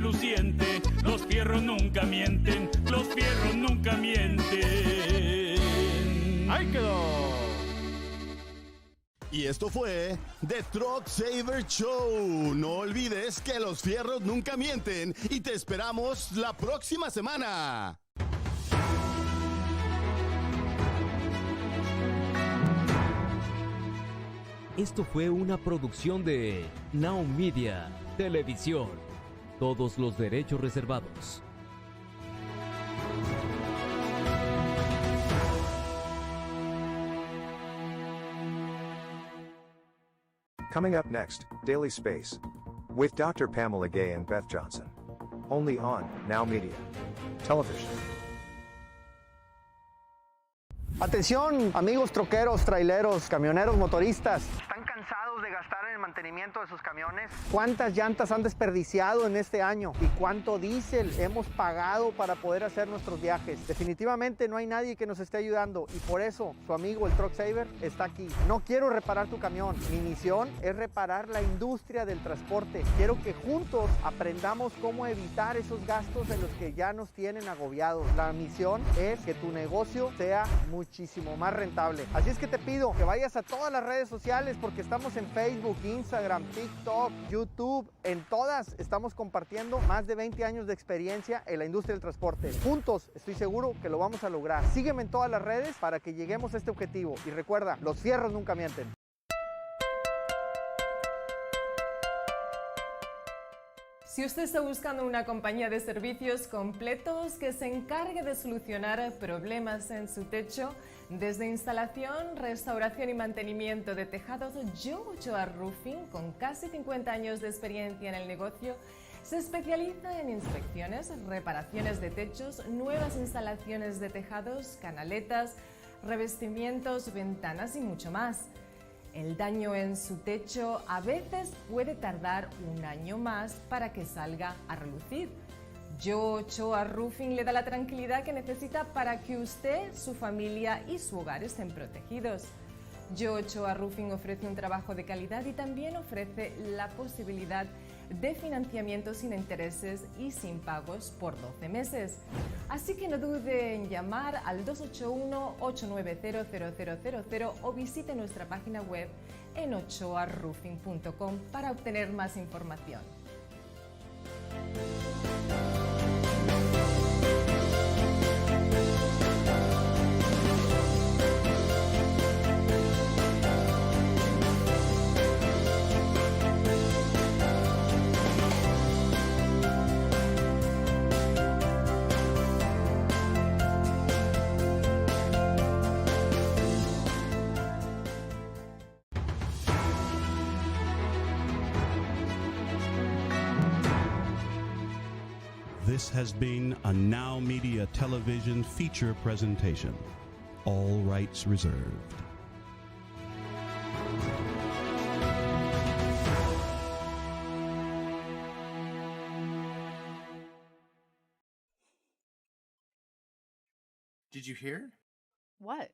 reluciente. Los fierros nunca mienten, los fierros nunca mienten. ¡Ahí quedó! Y esto fue The Truck Saver Show. No olvides que los fierros nunca mienten y te esperamos la próxima semana. Esto fue una producción de Now Media Televisión. Todos los derechos reservados. Coming up next, Daily Space. With Dr. Pamela Gay and Beth Johnson. Only on Now Media Television. Atención, amigos troqueros, traileros, camioneros, motoristas. ¿Están cansados de gastar en el mantenimiento de sus camiones? ¿Cuántas llantas han desperdiciado en este año? ¿Y cuánto diésel hemos pagado para poder hacer nuestros viajes? Definitivamente no hay nadie que nos esté ayudando y por eso su amigo el Truck Saver está aquí. No quiero reparar tu camión. Mi misión es reparar la industria del transporte. Quiero que juntos aprendamos cómo evitar esos gastos en los que ya nos tienen agobiados. La misión es que tu negocio sea muchísimo más rentable. Así es que te pido que vayas a todas las redes sociales porque estamos en Facebook, Instagram, TikTok, YouTube. En todas estamos compartiendo más de 20 años de experiencia en la industria del transporte. Juntos estoy seguro que lo vamos a lograr. Sígueme en todas las redes para que lleguemos a este objetivo. Y recuerda, los fierros nunca mienten. Si usted está buscando una compañía de servicios completos que se encargue de solucionar problemas en su techo, desde instalación, restauración y mantenimiento de tejados, Ochoa Roofing, con casi 50 años de experiencia en el negocio, se especializa en inspecciones, reparaciones de techos, nuevas instalaciones de tejados, canaletas, revestimientos, ventanas y mucho más. El daño en su techo a veces puede tardar un año más para que salga a relucir. Ochoa Roofing le da la tranquilidad que necesita para que usted, su familia y su hogar estén protegidos. Ochoa Roofing ofrece un trabajo de calidad y también ofrece la posibilidad de financiamiento sin intereses y sin pagos por 12 meses. Así que no dude en llamar al 281-890-0000 o visite nuestra página web en ochoaroofing.com para obtener más información. This has been a Now Media Television feature presentation. All rights reserved. Did you hear? What?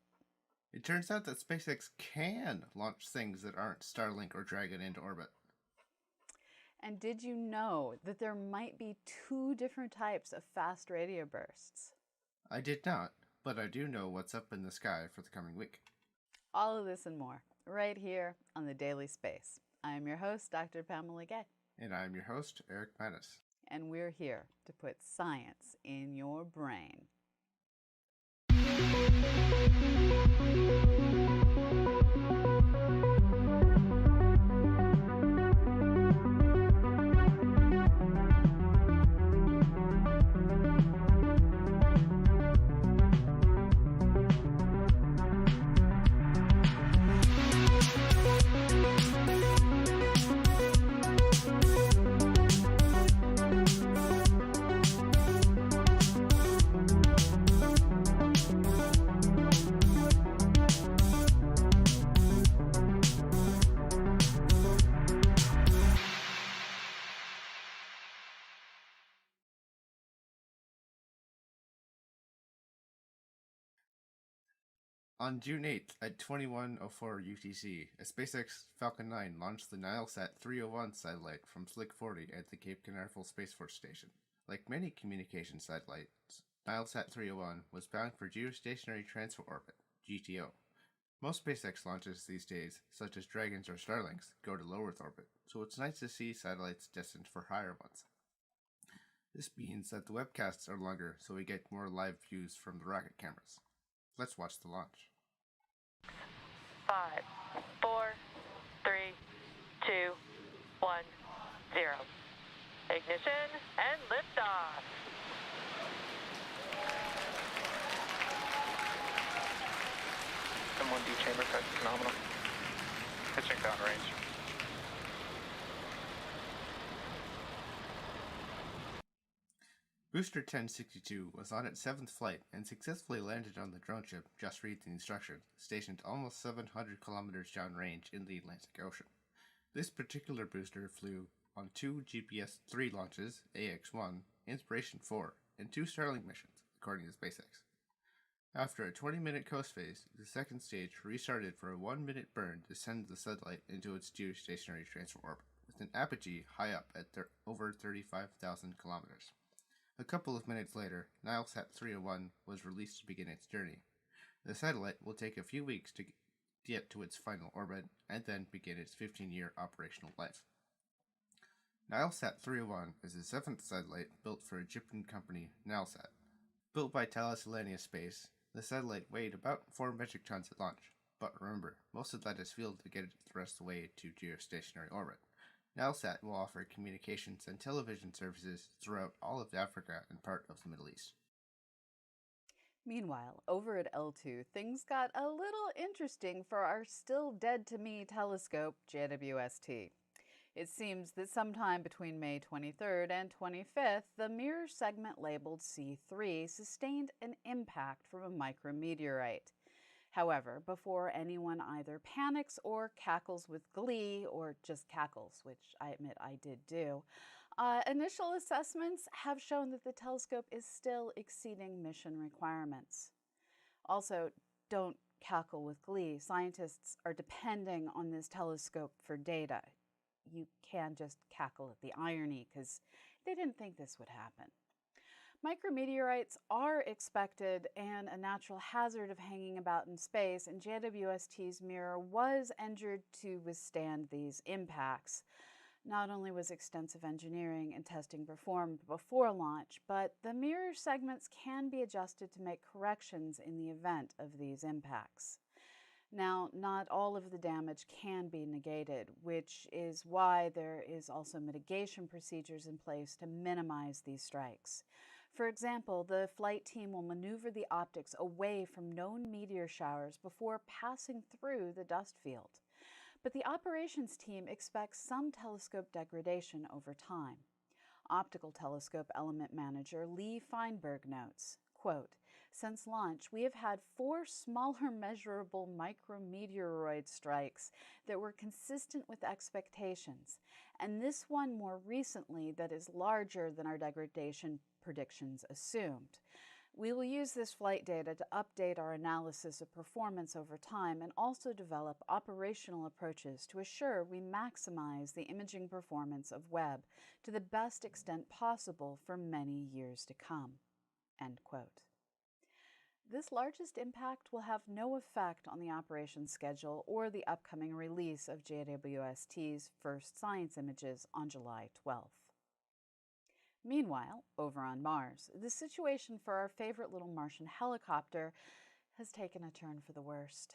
It turns out that SpaceX can launch things that aren't Starlink or Dragon into orbit. And did you know that there might be 2 different types of fast radio bursts? I did not, but I do know what's up in the sky for the coming week. All of this and more, right here on the Daily Space. I am your host, Dr. Pamela Gay. And I'm your host, Eric Mattis. And we're here to put science in your brain. On June 8th at 21:04 UTC, a SpaceX Falcon 9 launched the Nilesat 301 satellite from Slick 40 at the Cape Canaveral Space Force Station. Like many communication satellites, Nilesat 301 was bound for Geostationary Transfer Orbit, GTO. Most SpaceX launches these days, such as Dragons or Starlinks, go to low Earth orbit, so it's nice to see satellites destined for higher ones. This means that the webcasts are longer, so we get more live views from the rocket cameras. Let's watch the launch. 5, 4, 3, 2, 1, 0. Ignition and liftoff. M1D chamber pressure phenomenal. Pitching downrange. Booster 1062 was on its 7th flight and successfully landed on the drone ship Just Read the Instructions, stationed almost 700 kilometers downrange in the Atlantic Ocean. This particular booster flew on 2 GPS-3 launches, AX-1, Inspiration 4, and 2 Starlink missions, according to SpaceX. After a 20-minute coast phase, the second stage restarted for a 1-minute burn to send the satellite into its geostationary transfer orbit, with an apogee high up at over 35,000 kilometers. A couple of minutes later, Nilesat 301 was released to begin its journey. The satellite will take a few weeks to get to its final orbit, and then begin its 15-year operational life. Nilesat 301 is the 7th satellite built for Egyptian company Nilesat. Built by Thales Alenia Space, the satellite weighed about 4 metric tons at launch, but remember, most of that is fuel to get it the rest of the way to geostationary orbit. Nilesat will offer communications and television services throughout all of Africa and part of the Middle East. Meanwhile, over at L2, things got a little interesting for our still dead-to-me telescope, JWST. It seems that sometime between May 23rd and 25th, the mirror segment labeled C3 sustained an impact from a micrometeorite. However, before anyone either panics or cackles with glee, or just cackles, which I admit I did do, initial assessments have shown that the telescope is still exceeding mission requirements. Also, don't cackle with glee. Scientists are depending on this telescope for data. You can just cackle at the irony because they didn't think this would happen. Micrometeorites are expected and a natural hazard of hanging about in space, and JWST's mirror was engineered to withstand these impacts. Not only was extensive engineering and testing performed before launch, but the mirror segments can be adjusted to make corrections in the event of these impacts. Now, not all of the damage can be negated, which is why there is also mitigation procedures in place to minimize these strikes. For example, the flight team will maneuver the optics away from known meteor showers before passing through the dust field. But the operations team expects some telescope degradation over time. Optical telescope element manager Lee Feinberg notes, quote, "Since launch, we have had 4 smaller measurable micrometeoroid strikes that were consistent with expectations, and this one more recently that is larger than our degradation predictions assumed. We will use this flight data to update our analysis of performance over time and also develop operational approaches to assure we maximize the imaging performance of Webb to the best extent possible for many years to come." End quote. This largest impact will have no effect on the operations schedule or the upcoming release of JWST's first science images on July 12th. Meanwhile, over on Mars, the situation for our favorite little Martian helicopter has taken a turn for the worst.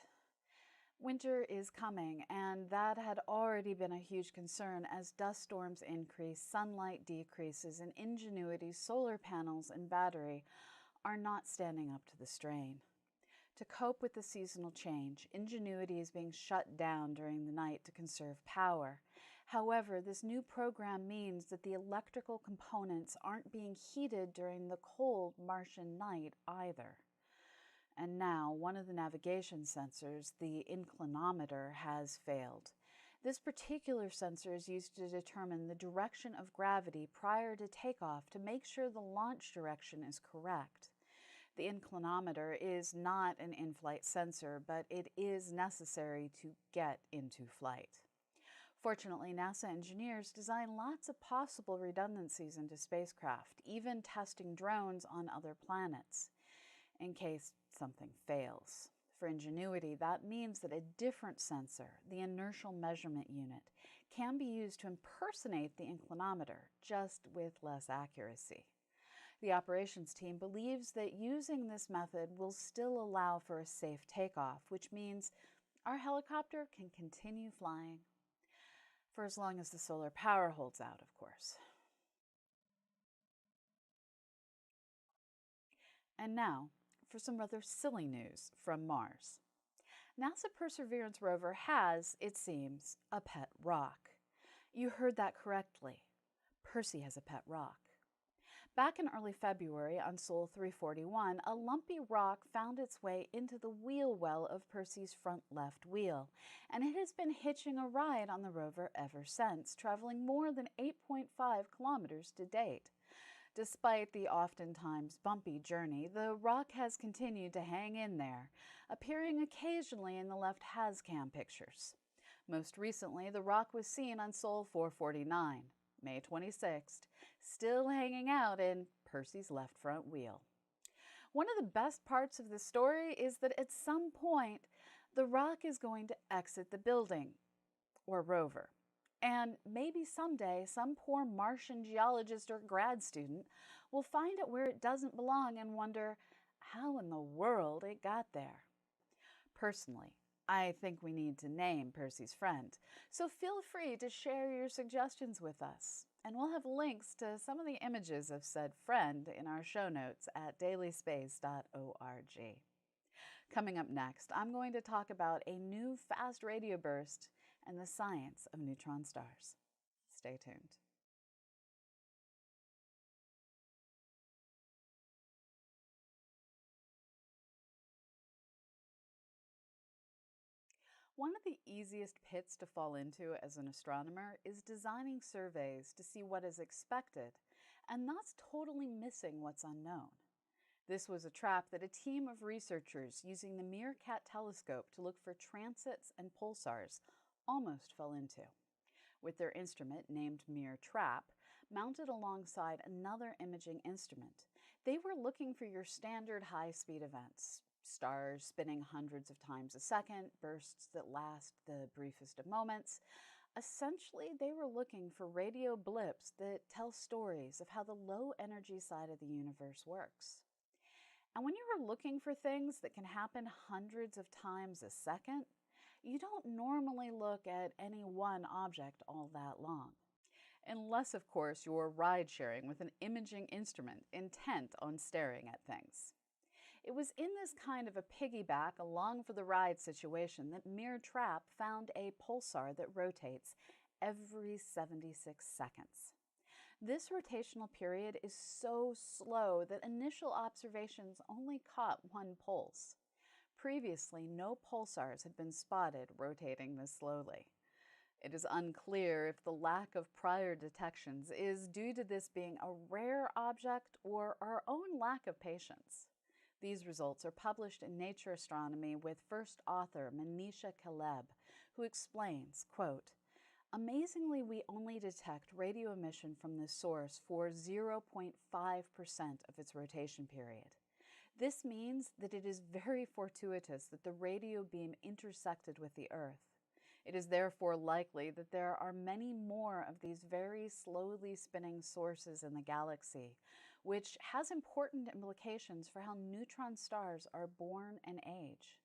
Winter is coming, and that had already been a huge concern as dust storms increase, sunlight decreases, and Ingenuity's solar panels and battery are not standing up to the strain. To cope with the seasonal change, Ingenuity is being shut down during the night to conserve power. However, this new program means that the electrical components aren't being heated during the cold Martian night either. And now, one of the navigation sensors, the inclinometer, has failed. This particular sensor is used to determine the direction of gravity prior to takeoff to make sure the launch direction is correct. The inclinometer is not an in-flight sensor, but it is necessary to get into flight. Fortunately, NASA engineers design lots of possible redundancies into spacecraft, even testing drones on other planets, in case something fails. For Ingenuity, that means that a different sensor, the inertial measurement unit, can be used to impersonate the inclinometer, just with less accuracy. The operations team believes that using this method will still allow for a safe takeoff, which means our helicopter can continue flying. For as long as the solar power holds out, of course. And now, for some rather silly news from Mars. NASA Perseverance rover has, it seems, a pet rock. You heard that correctly. Percy has a pet rock. Back in early February on Sol 341, a lumpy rock found its way into the wheel well of Percy's front left wheel, and it has been hitching a ride on the rover ever since, traveling more than 8.5 kilometers to date. Despite the oftentimes bumpy journey, the rock has continued to hang in there, appearing occasionally in the left HazCam pictures. Most recently, the rock was seen on Sol 449, May 26th, still hanging out in Percy's left front wheel. One of the best parts of this story is that at some point, the rock is going to exit the building, or rover. And maybe someday, some poor Martian geologist or grad student will find it where it doesn't belong and wonder how in the world it got there. Personally, I think we need to name Percy's friend, so feel free to share your suggestions with us. And we'll have links to some of the images of said friend in our show notes at dailyspace.org. Coming up next, I'm going to talk about a new fast radio burst and the science of neutron stars. Stay tuned. One of the easiest pits to fall into as an astronomer is designing surveys to see what is expected and thus totally missing what's unknown. This was a trap that a team of researchers using the Meerkat telescope to look for transits and pulsars almost fell into. With their instrument, named MEER-TRAP, mounted alongside another imaging instrument, they were looking for your standard high-speed events. Stars spinning hundreds of times a second, bursts that last the briefest of moments. Essentially, they were looking for radio blips that tell stories of how the low-energy side of the universe works. And when you are looking for things that can happen hundreds of times a second, you don't normally look at any one object all that long. Unless, of course, you're ride-sharing with an imaging instrument intent on staring at things. It was in this kind of a piggyback along for the ride situation that MEER-TRAP found a pulsar that rotates every 76 seconds. This rotational period is so slow that initial observations only caught one pulse. Previously, no pulsars had been spotted rotating this slowly. It is unclear if the lack of prior detections is due to this being a rare object or our own lack of patience. These results are published in Nature Astronomy with first author Manisha Kaleb, who explains, quote, "Amazingly, we only detect radio emission from this source for 0.5% of its rotation period. This means that it is very fortuitous that the radio beam intersected with the Earth. It is therefore likely that there are many more of these very slowly spinning sources in the galaxy, which has important implications for how neutron stars are born and age.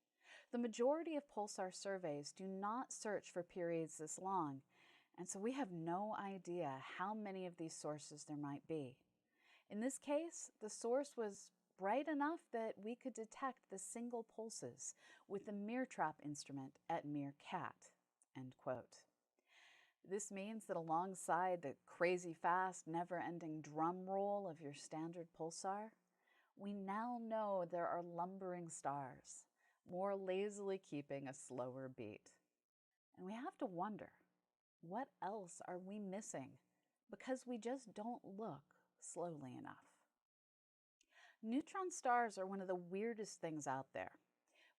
The majority of pulsar surveys do not search for periods this long, and so we have no idea how many of these sources there might be. In this case, the source was bright enough that we could detect the single pulses with the MEER-TRAP instrument at MEERKAT." End quote. This means that alongside the crazy fast, never-ending drum roll of your standard pulsar, we now know there are lumbering stars, more lazily keeping a slower beat. And we have to wonder, what else are we missing because we just don't look slowly enough? Neutron stars are one of the weirdest things out there.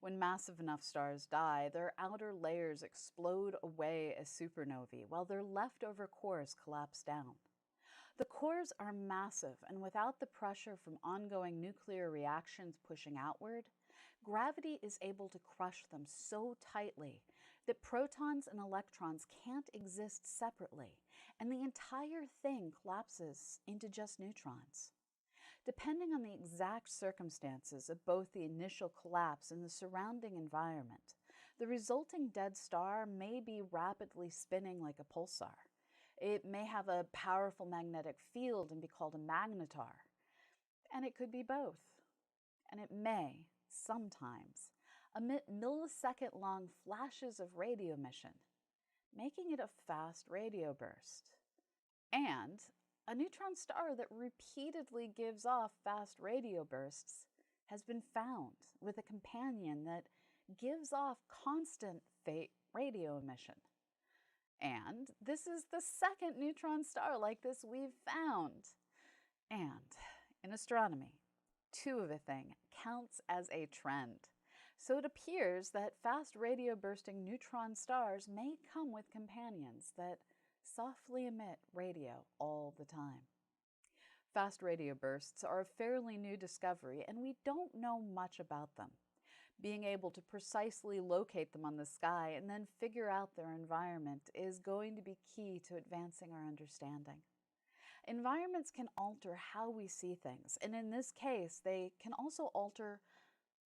When massive enough stars die, their outer layers explode away as supernovae, while their leftover cores collapse down. The cores are massive, and without the pressure from ongoing nuclear reactions pushing outward, gravity is able to crush them so tightly that protons and electrons can't exist separately, and the entire thing collapses into just neutrons. Depending on the exact circumstances of both the initial collapse and the surrounding environment, the resulting dead star may be rapidly spinning like a pulsar. It may have a powerful magnetic field and be called a magnetar. And it could be both. And it may, sometimes, emit millisecond-long flashes of radio emission, making it a fast radio burst. And a neutron star that repeatedly gives off fast radio bursts has been found with a companion that gives off constant radio emission. And this is the second neutron star like this we've found. And in astronomy, two of a thing counts as a trend. So it appears that fast radio bursting neutron stars may come with companions that softly emit radio all the time. Fast radio bursts are a fairly new discovery, and we don't know much about them. Being able to precisely locate them on the sky and then figure out their environment is going to be key to advancing our understanding. Environments can alter how we see things, and in this case, they can also alter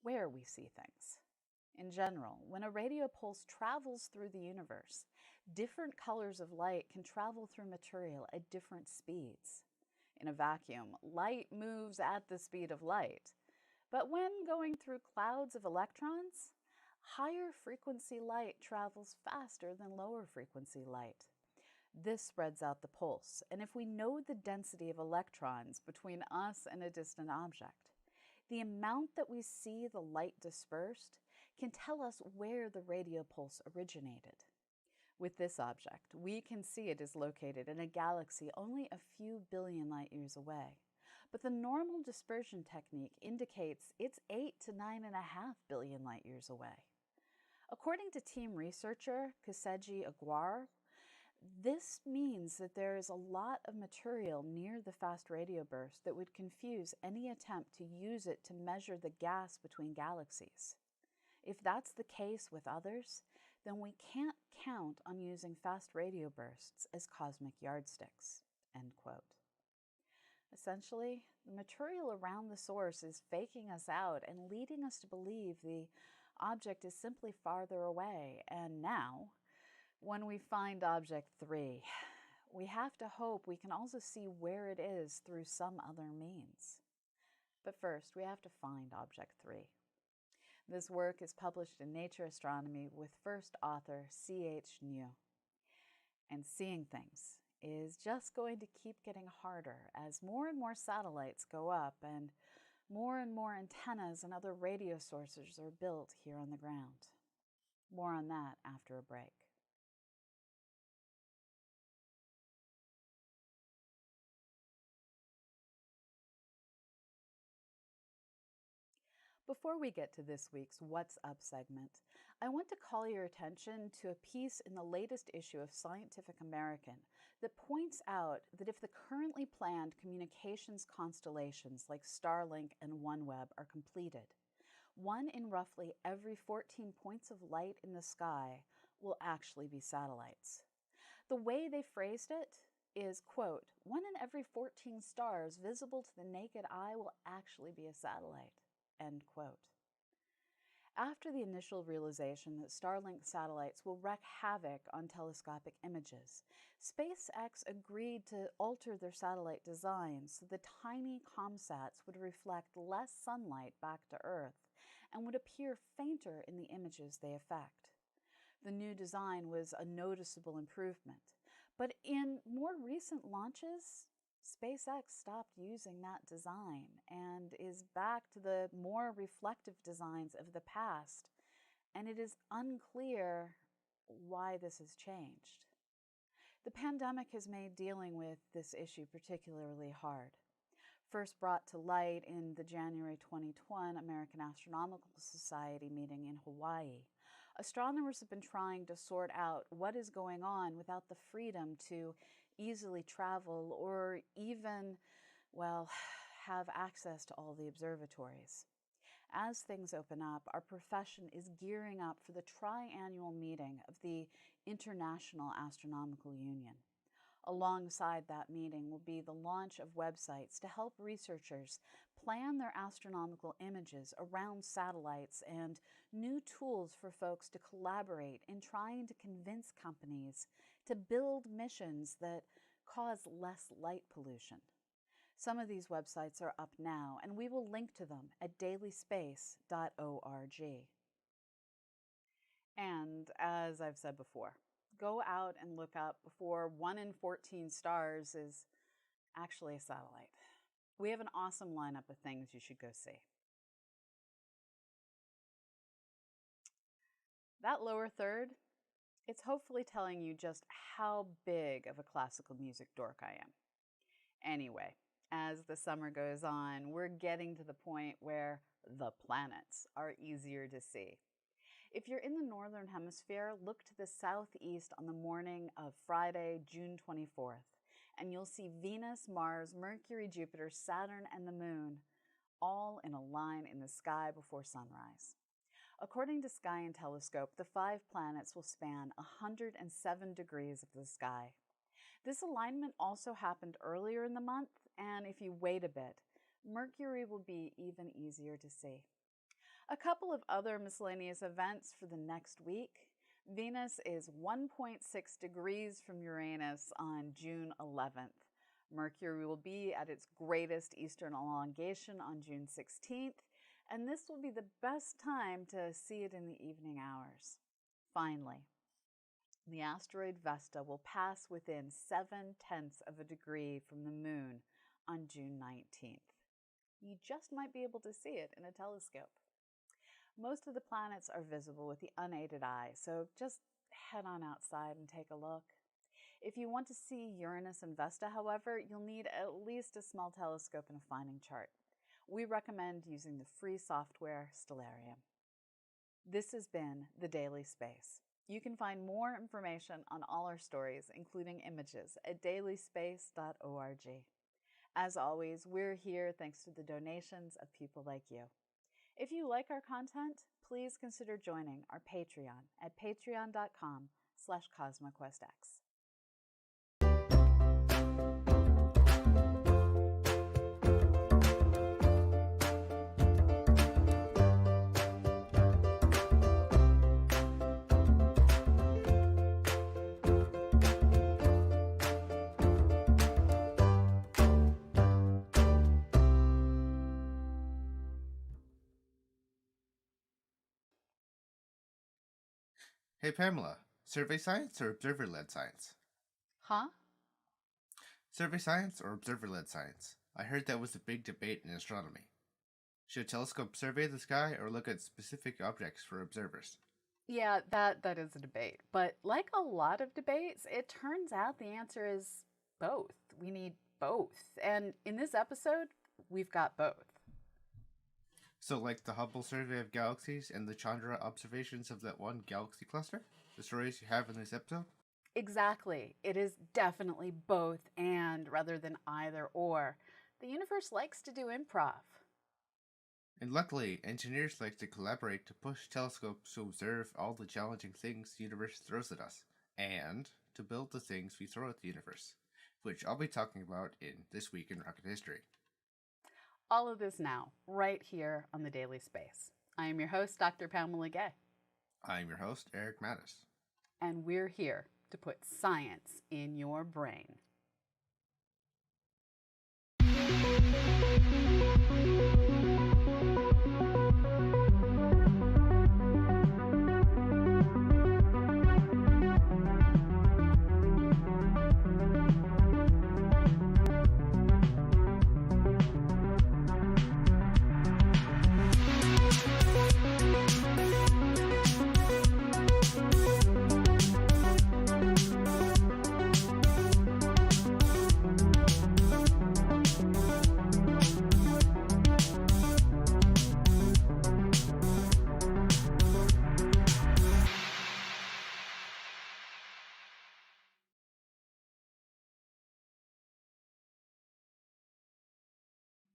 where we see things. In general, when a radio pulse travels through the universe, different colors of light can travel through material at different speeds. In a vacuum, light moves at the speed of light. But when going through clouds of electrons, higher frequency light travels faster than lower frequency light. This spreads out the pulse, and if we know the density of electrons between us and a distant object, the amount that we see the light dispersed can tell us where the radio pulse originated. With this object, we can see it is located in a galaxy only a few billion light years away. But the normal dispersion technique indicates it's 8 to 9.5 billion light years away. According to team researcher Kuseji Aguar, this means that there is a lot of material near the fast radio burst that would confuse any attempt to use it to measure the gas between galaxies. If that's the case with others, then we can't count on using fast radio bursts as cosmic yardsticks." End quote. Essentially, the material around the source is faking us out and leading us to believe the object is simply farther away. And now, when we find Object 3, we have to hope we can also see where it is through some other means. But first, we have to find Object 3. This work is published in Nature Astronomy with first author C.H. New. And seeing things is just going to keep getting harder as more and more satellites go up and more antennas and other radio sources are built here on the ground. More on that after a break. Before we get to this week's What's Up segment, I want to call your attention to a piece in the latest issue of Scientific American that points out that if the currently planned communications constellations like Starlink and OneWeb are completed, 1 in roughly every 14 points of light in the sky will actually be satellites. The way they phrased it is, quote, 1 in every 14 stars visible to the naked eye will actually be a satellite. End quote. After the initial realization that Starlink satellites will wreak havoc on telescopic images, SpaceX agreed to alter their satellite designs so the tiny ComSats would reflect less sunlight back to Earth and would appear fainter in the images they affect. The new design was a noticeable improvement, but in more recent launches, SpaceX stopped using that design and is back to the more reflective designs of the past, and it is unclear why this has changed. The pandemic has made dealing with this issue particularly hard. first brought to light in the January 2020 American Astronomical Society meeting in Hawaii. Astronomers have been trying to sort out what is going on without the freedom to easily travel or even, well, have access to all the observatories. As things open up, our profession is gearing up for the triannual meeting of the International Astronomical Union. Alongside that meeting will be the launch of websites to help researchers plan their astronomical images around satellites and new tools for folks to collaborate in trying to convince companies to build missions that cause less light pollution. Some of these websites are up now, and we will link to them at dailyspace.org. And as I've said before, go out and look up before 1 in 14 stars is actually a satellite. We have an awesome lineup of things you should go see. That lower third, it's hopefully telling you just how big of a classical music dork I am. Anyway, as the summer goes on, we're getting to the point where the planets are easier to see. If you're in the northern hemisphere, look to the southeast on the morning of Friday, June 24th, and you'll see Venus, Mars, Mercury, Jupiter, Saturn, and the Moon all in a line in the sky before sunrise. According to Sky and Telescope, the 5 planets will span 107 degrees of the sky. This alignment also happened earlier in the month, and if you wait a bit, Mercury will be even easier to see. A couple of other miscellaneous events for the next week. Venus is 1.6 degrees from Uranus on June 11th. Mercury will be at its greatest eastern elongation on June 16th, and this will be the best time to see it in the evening hours. Finally, the asteroid Vesta will pass within 0.7 of a degree from the Moon on June 19th. You just might be able to see it in a telescope. Most of the planets are visible with the unaided eye, so just head on outside and take a look. If you want to see Uranus and Vesta, however, you'll need at least a small telescope and a finding chart. We recommend using the free software Stellarium. This has been The Daily Space. You can find more information on all our stories, including images, at dailyspace.org. As always, we're here thanks to the donations of people like you. If you like our content, please consider joining our Patreon at patreon.com/CosmoQuestX. Hey Pamela, survey science or observer-led science? Huh? Survey science or observer-led science? I heard that was a big debate in astronomy. Should a telescope survey the sky or look at specific objects for observers? Yeah, that is a debate. But like a lot of debates, it turns out the answer is both. We need both. And in this episode, we've got both. So like the Hubble survey of galaxies and the Chandra observations of that one galaxy cluster? The stories you have in this episode? Exactly. It is definitely both and rather than either or. The universe likes to do improv. And luckily, engineers like to collaborate to push telescopes to observe all the challenging things the universe throws at us, and to build the things we throw at the universe, which I'll be talking about in This Week in Rocket History. All of this now, right here on The Daily Space. I am your host, Dr. Pamela Gay. I'm your host, Eric Mattis. And we're here to put science in your brain.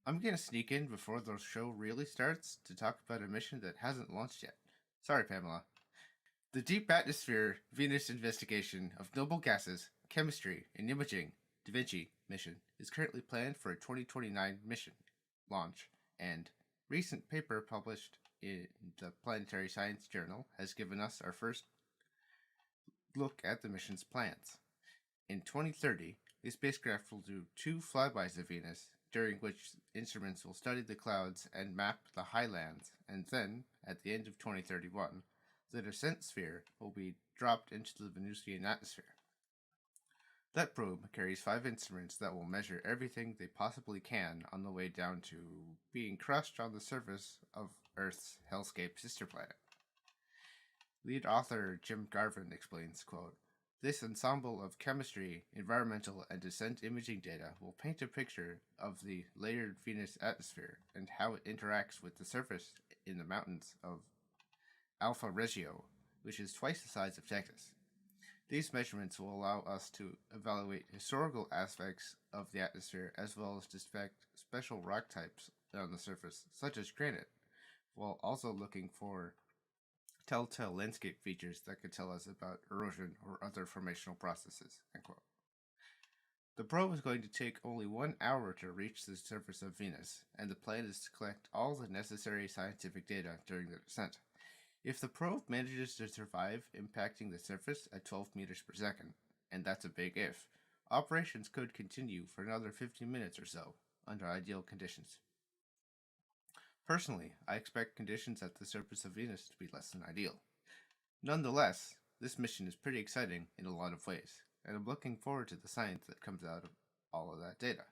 I'm gonna sneak in before the show really starts to talk about a mission that hasn't launched yet. Sorry, Pamela. The Deep Atmosphere Venus Investigation of Noble Gases, Chemistry, and Imaging Da Vinci mission is currently planned for a 2029 mission launch, and recent paper published in the Planetary Science Journal has given us our first look at the mission's plans. In 2030, the spacecraft will do 2 flybys of Venus, during which instruments will study the clouds and map the highlands, and then, at the end of 2031, the descent sphere will be dropped into the Venusian atmosphere. That probe carries 5 instruments that will measure everything they possibly can on the way down to being crushed on the surface of Earth's hellscape sister planet. Lead author Jim Garvin explains, quote, "This ensemble of chemistry, environmental, and descent imaging data will paint a picture of the layered Venus atmosphere and how it interacts with the surface in the mountains of Alpha Reggio, which is twice the size of Texas. These measurements will allow us to evaluate historical aspects of the atmosphere as well as detect special rock types on the surface, such as granite, while also looking for telltale landscape features that could tell us about erosion or other formational processes." End quote. The probe is going to take only 1 hour to reach the surface of Venus, and the plan is to collect all the necessary scientific data during the descent. If the probe manages to survive impacting the surface at 12 meters per second, and that's a big if, operations could continue for another 15 minutes or so, under ideal conditions. Personally, I expect conditions at the surface of Venus to be less than ideal. Nonetheless, this mission is pretty exciting in a lot of ways, and I'm looking forward to the science that comes out of all of that data.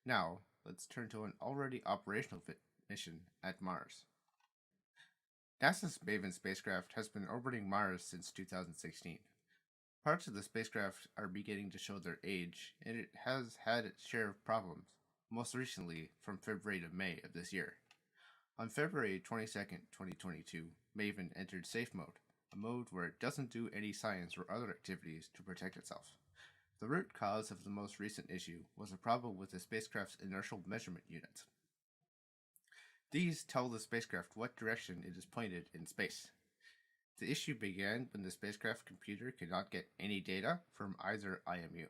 Now, let's turn to an already operational mission at Mars. NASA's Maven spacecraft has been orbiting Mars since 2016. Parts of the spacecraft are beginning to show their age, and it has had its share of problems, most recently from February to May of this year. On February 22, 2022, Maven entered safe mode, a mode where it doesn't do any science or other activities to protect itself. The root cause of the most recent issue was a problem with the spacecraft's inertial measurement units. These tell the spacecraft what direction it is pointed in space. The issue began when the spacecraft computer could not get any data from either IMU.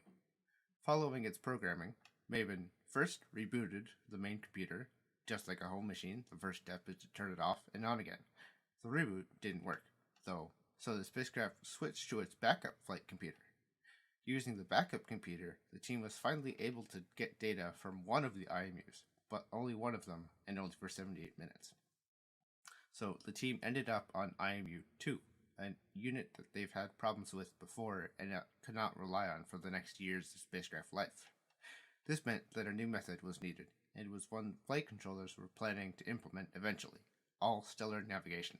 Following its programming, Maven first rebooted the main computer. Just like a home machine, the first step is to turn it off and on again. The reboot didn't work, though, so the spacecraft switched to its backup flight computer. Using the backup computer, the team was finally able to get data from one of the IMUs, but only one of them, and only for 78 minutes. So the team ended up on IMU 2, a unit that they've had problems with before and could not rely on for the next years of spacecraft life. This meant that a new method was needed, and it was one flight controllers were planning to implement eventually: all-stellar navigation.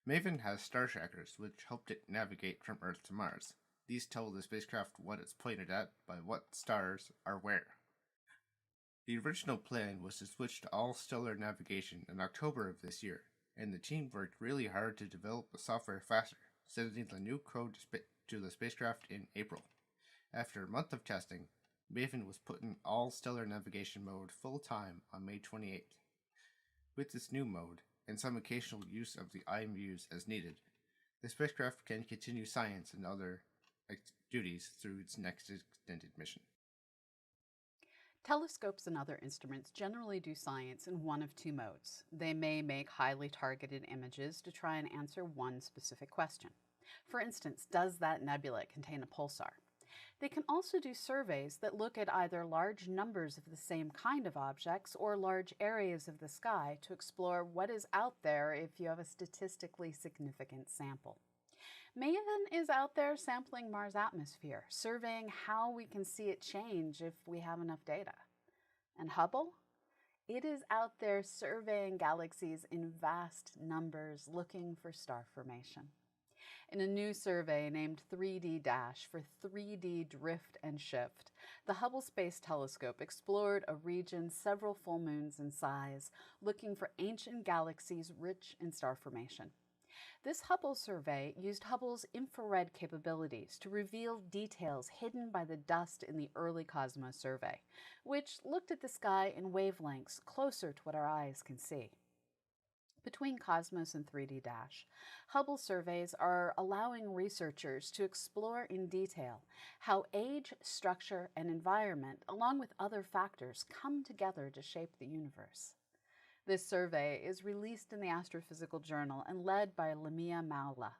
Maven has star trackers which helped it navigate from Earth to Mars. These tell the spacecraft what it's pointed at by what stars are where. The original plan was to switch to all-stellar navigation in October of this year, and the team worked really hard to develop the software faster, sending the new code to the spacecraft in April. After a month of testing, Maven was put in all-stellar navigation mode full-time on May 28th. With this new mode, and some occasional use of the IMUs as needed, the spacecraft can continue science and other duties through its next extended mission. Telescopes and other instruments generally do science in one of 2 modes. They may make highly targeted images to try and answer one specific question. For instance, does that nebula contain a pulsar? They can also do surveys that look at either large numbers of the same kind of objects or large areas of the sky to explore what is out there if you have a statistically significant sample. Maven is out there sampling Mars' atmosphere, surveying how we can see it change if we have enough data. And Hubble? It is out there surveying galaxies in vast numbers, looking for star formation. In a new survey named 3D- for 3D Drift and Shift, the Hubble Space Telescope explored a region several full moons in size, looking for ancient galaxies rich in star formation. This Hubble survey used Hubble's infrared capabilities to reveal details hidden by the dust in the early Cosmos survey, which looked at the sky in wavelengths closer to what our eyes can see. Between Cosmos and 3D Dash, Hubble surveys are allowing researchers to explore in detail how age, structure, and environment, along with other factors, come together to shape the universe. This survey is released in the Astrophysical Journal and led by Lamia Maula,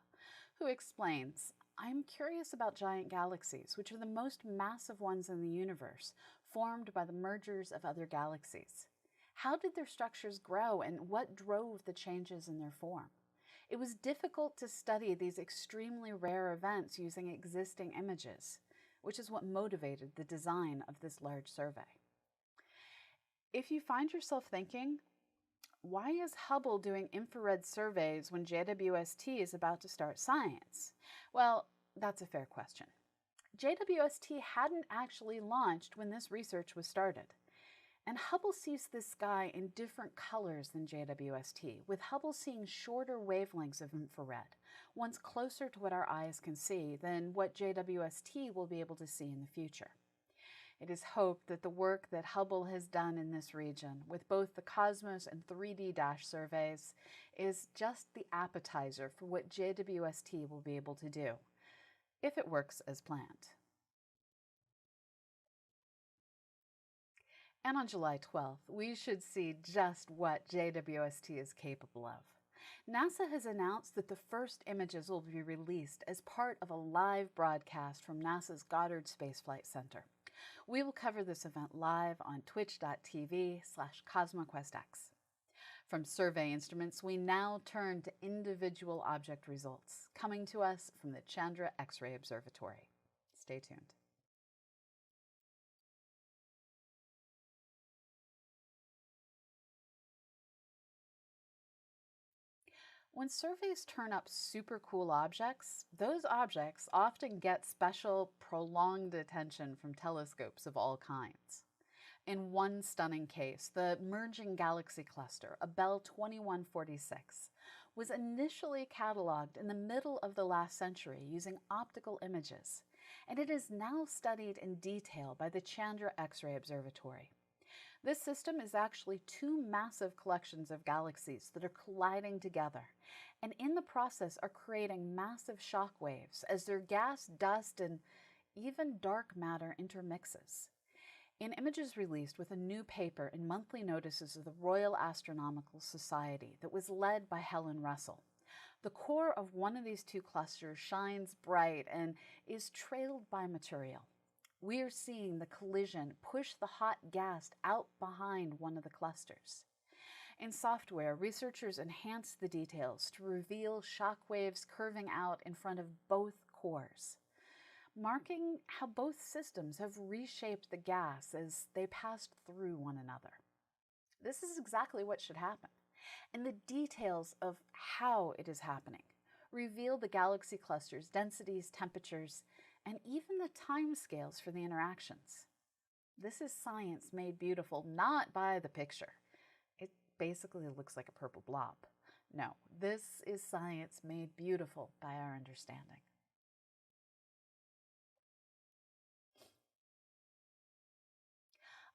who explains, "I'm curious about giant galaxies, which are the most massive ones in the universe, formed by the mergers of other galaxies. How did their structures grow and what drove the changes in their form? It was difficult to study these extremely rare events using existing images, which is what motivated the design of this large survey." If you find yourself thinking, why is Hubble doing infrared surveys when JWST is about to start science? Well, that's a fair question. JWST hadn't actually launched when this research was started. And Hubble sees the sky in different colors than JWST, with Hubble seeing shorter wavelengths of infrared, ones closer to what our eyes can see than what JWST will be able to see in the future. It is hoped that the work that Hubble has done in this region, with both the Cosmos and 3D Dash surveys, is just the appetizer for what JWST will be able to do, if it works as planned. And on July 12th, we should see just what JWST is capable of. NASA has announced that the first images will be released as part of a live broadcast from NASA's Goddard Space Flight Center. We will cover this event live on twitch.tv/CosmoQuestX. From survey instruments, we now turn to individual object results, coming to us from the Chandra X-ray Observatory. Stay tuned. When surveys turn up super cool objects, those objects often get special, prolonged attention from telescopes of all kinds. In one stunning case, the Merging Galaxy Cluster, a Bell 2146, was initially cataloged in the middle of the last century using optical images, and it is now studied in detail by the Chandra X-ray Observatory. This system is actually two massive collections of galaxies that are colliding together, and in the process are creating massive shock waves as their gas, dust, and even dark matter intermixes. In images released with a new paper in monthly notices of the Royal Astronomical Society that was led by Helen Russell, the core of one of these two clusters shines bright and is trailed by material. We are seeing the collision push the hot gas out behind one of the clusters. In software, researchers enhanced the details to reveal shock waves curving out in front of both cores, marking how both systems have reshaped the gas as they passed through one another. This is exactly what should happen, and the details of how it is happening reveal the galaxy cluster's densities, temperatures, and even the timescales for the interactions. This is science made beautiful not by the picture. It basically looks like a purple blob. No, this is science made beautiful by our understanding.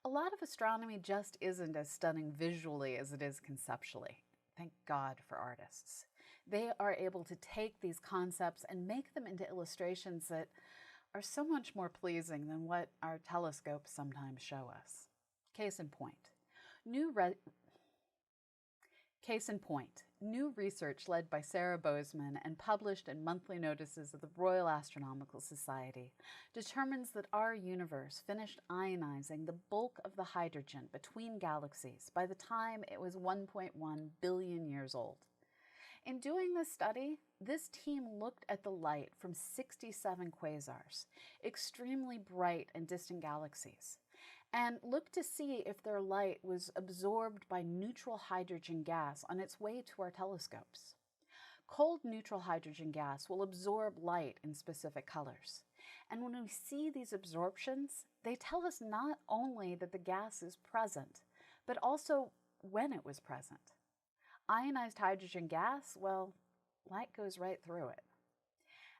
A lot of astronomy just isn't as stunning visually as it is conceptually. Thank God for artists. They are able to take these concepts and make them into illustrations that are so much more pleasing than what our telescopes sometimes show us. Case in point, new research led by Sarah Bozeman and published in monthly notices of the Royal Astronomical Society determines that our universe finished ionizing the bulk of the hydrogen between galaxies by the time it was 1.1 billion years old. In doing this study, this team looked at the light from 67 quasars, extremely bright and distant galaxies, and looked to see if their light was absorbed by neutral hydrogen gas on its way to our telescopes. Cold neutral hydrogen gas will absorb light in specific colors, and when we see these absorptions, they tell us not only that the gas is present, but also when it was present. Ionized hydrogen gas, well, light goes right through it.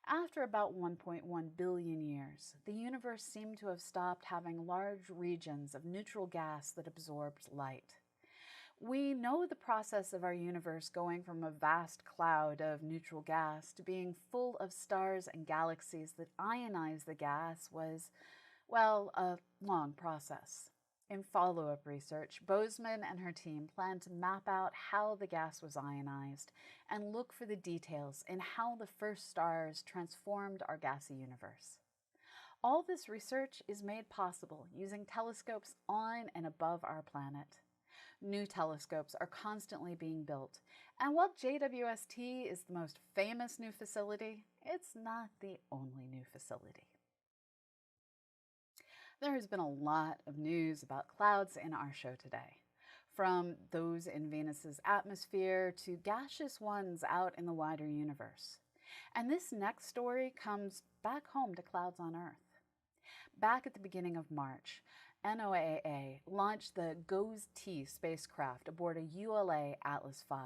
After about 1.1 billion years, the universe seemed to have stopped having large regions of neutral gas that absorbed light. We know the process of our universe going from a vast cloud of neutral gas to being full of stars and galaxies that ionize the gas was, well, a long process. In follow-up research, Bozeman and her team planned to map out how the gas was ionized and look for the details in how the first stars transformed our gassy universe. All this research is made possible using telescopes on and above our planet. New telescopes are constantly being built, and while JWST is the most famous new facility, it's not the only new facility. There has been a lot of news about clouds in our show today, from those in Venus's atmosphere to gaseous ones out in the wider universe. And this next story comes back home to clouds on Earth. Back at the beginning of March, NOAA launched the GOES-T spacecraft aboard a ULA Atlas V.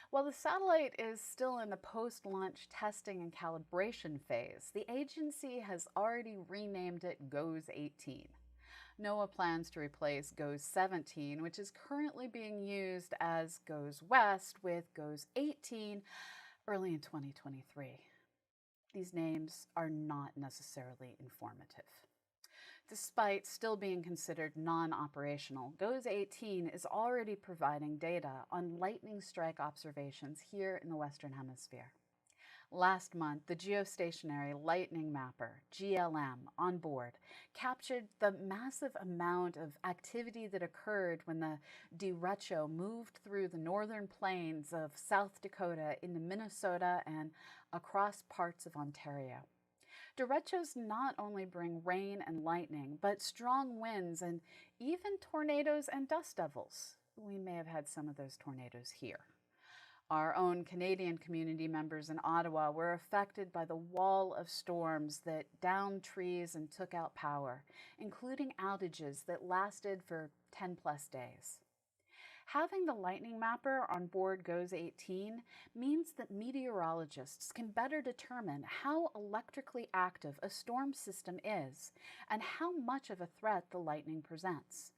While the satellite is still in the post-launch testing and calibration phase, the agency has already renamed it GOES-18. NOAA plans to replace GOES-17, which is currently being used as GOES-West, with GOES-18 early in 2023. These names are not necessarily informative. Despite still being considered non-operational, GOES-18 is already providing data on lightning strike observations here in the Western Hemisphere. Last month, the Geostationary Lightning Mapper, GLM, on board captured the massive amount of activity that occurred when the derecho moved through the northern plains of South Dakota into Minnesota and across parts of Ontario. Derechos not only bring rain and lightning, but strong winds and even tornadoes and dust devils. We may have had some of those tornadoes here. Our own Canadian community members in Ottawa were affected by the wall of storms that downed trees and took out power, including outages that lasted for 10+ days. Having the lightning mapper on board GOES-18 means that meteorologists can better determine how electrically active a storm system is and how much of a threat the lightning presents.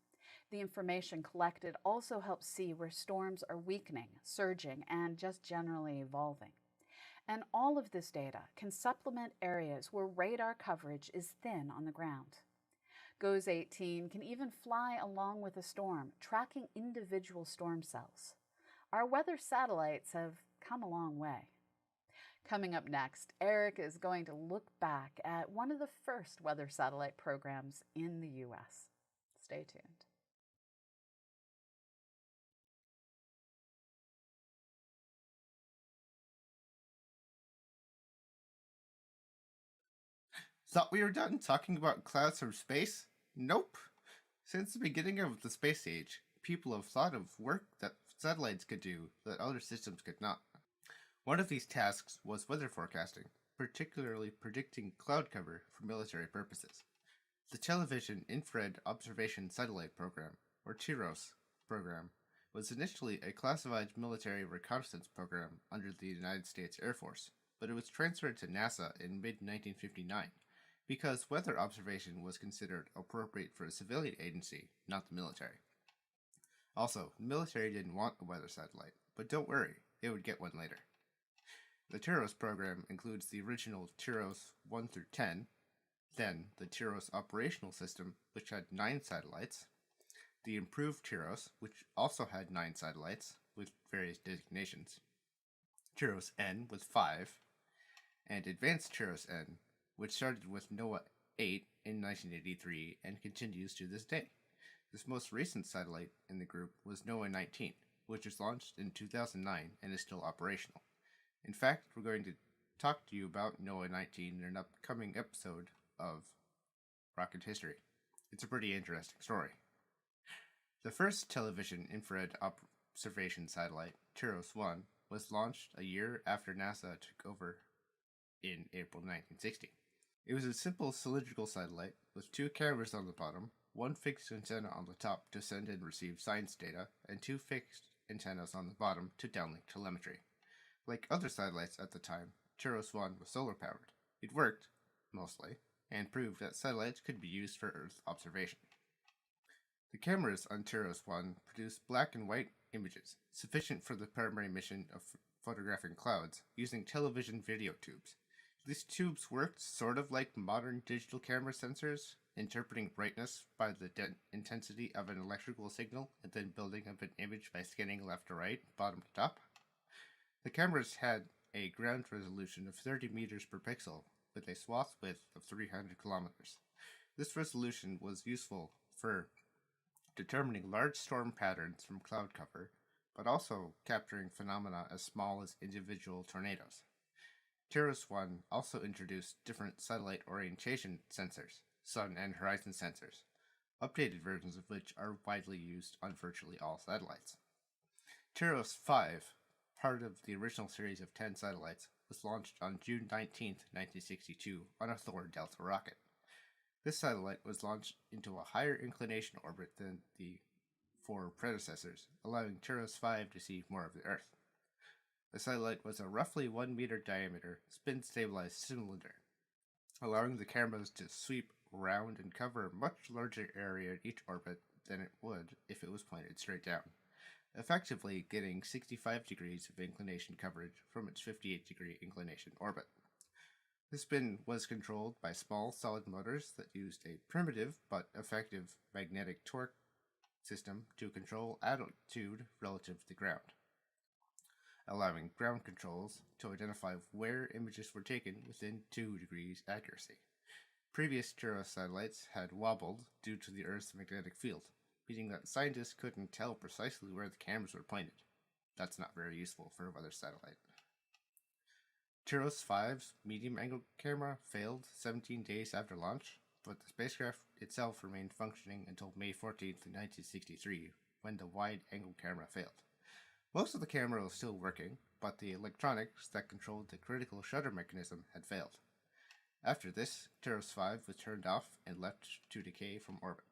The information collected also helps see where storms are weakening, surging, and just generally evolving. And all of this data can supplement areas where radar coverage is thin on the ground. GOES-18 can even fly along with a storm, tracking individual storm cells. Our weather satellites have come a long way. Coming up next, Eric is going to look back at one of the first weather satellite programs in the U.S. Stay tuned. Thought we were done talking about clouds from space? Nope. Since the beginning of the space age, people have thought of work that satellites could do that other systems could not. One of these tasks was weather forecasting, particularly predicting cloud cover for military purposes. The Television Infrared Observation Satellite Program, or TIROS program, was initially a classified military reconnaissance program under the United States Air Force, but it was transferred to NASA in mid-1959 because weather observation was considered appropriate for a civilian agency, not the military. Also, the military didn't want a weather satellite, but don't worry, it would get one later. The TIROS program includes the original TIROS 1 through 10, then the TIROS operational system, which had 9 satellites, the improved TIROS, which also had 9 satellites, with various designations, TIROS N with 5, and advanced TIROS N, which started with NOAA 8 in 1983 and continues to this day. This most recent satellite in the group was NOAA 19, which was launched in 2009 and is still operational. In fact, we're going to talk to you about NOAA 19 in an upcoming episode of Rocket History. It's a pretty interesting story. The first television infrared observation satellite, TIROS-1, was launched a year after NASA took over in April 1960. It was a simple cylindrical satellite with 2 cameras on the bottom, 1 fixed antenna on the top to send and receive science data, and 2 fixed antennas on the bottom to downlink telemetry. Like other satellites at the time, TEROS-1 was solar-powered. It worked, mostly, and proved that satellites could be used for Earth observation. The cameras on TEROS-1 produced black and white images, sufficient for the primary mission of photographing clouds, using television video tubes. These tubes worked sort of like modern digital camera sensors, interpreting brightness by the intensity of an electrical signal and then building up an image by scanning left to right, bottom to top. The cameras had a ground resolution of 30 meters per pixel, with a swath width of 300 kilometers. This resolution was useful for determining large storm patterns from cloud cover, but also capturing phenomena as small as individual tornadoes. TEROS-1 also introduced different satellite orientation sensors, sun and horizon sensors, updated versions of which are widely used on virtually all satellites. TEROS-5, part of the original series of 10 satellites, was launched on June 19, 1962 on a Thor Delta rocket. This satellite was launched into a higher inclination orbit than the 4 predecessors, allowing TEROS-5 to see more of the Earth. The satellite was a roughly 1 meter diameter, spin-stabilized cylinder, allowing the cameras to sweep around and cover a much larger area in each orbit than it would if it was pointed straight down, effectively getting 65 degrees of inclination coverage from its 58-degree inclination orbit. The spin was controlled by small solid motors that used a primitive but effective magnetic torque system to control altitude relative to the ground, allowing ground controls to identify where images were taken within 2 degrees accuracy. Previous TEROS satellites had wobbled due to the Earth's magnetic field, meaning that scientists couldn't tell precisely where the cameras were pointed. That's not very useful for a weather satellite. TEROS-5's medium-angle camera failed 17 days after launch, but the spacecraft itself remained functioning until May 14, 1963, when the wide-angle camera failed. Most of the camera was still working, but the electronics that controlled the critical shutter mechanism had failed. After this, TEROS-5 was turned off and left to decay from orbit.